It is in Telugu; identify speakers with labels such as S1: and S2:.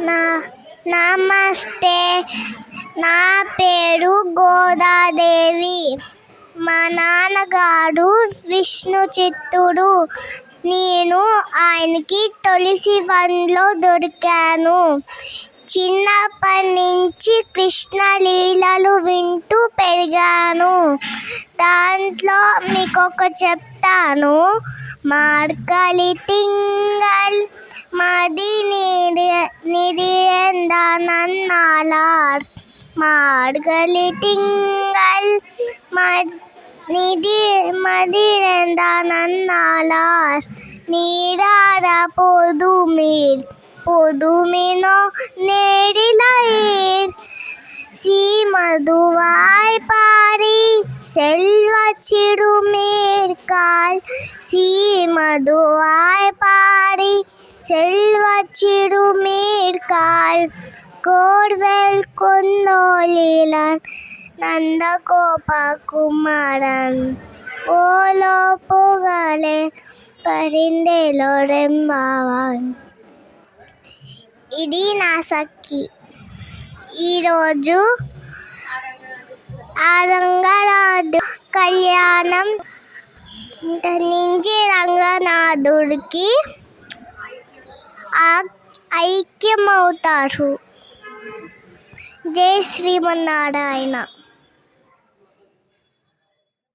S1: నా నమస్తే, నా పేరు గోదాదేవి. మా నాన్నగారు విష్ణు చిత్తుడు. నేను ఆయనకి తులసి వనంలో దొరికాను. చిన్నప్పటి నుంచి కృష్ణ లీలలు వింటూ పెరిగాను. దాంట్లో మీకొక చెప్తాను. మార్గలి తింగల్ మది నిడియందనన్నాలార్. మార్గలి తింగల్ மதிரந்தானார். நீராட பொதுமினோ நேரிலயிர். சீமதுவாய் பாரி செல்வச் சிறுமீர்கால். சீமதுவாய் பாரி செல்வச் சிறுமீர்கால். கோர்வெல் கொண்டோலிலன் నందగోప కుమారన్. ఓలో పొగలే పరిందెలో రెంబావన్. ఇది నా సఖి. ఈరోజు ఆ రంగనాథు కళ్యాణం నుంచి రంగనాథుడికి ఐక్యమవుతారు. జై శ్రీమన్నారాయణ.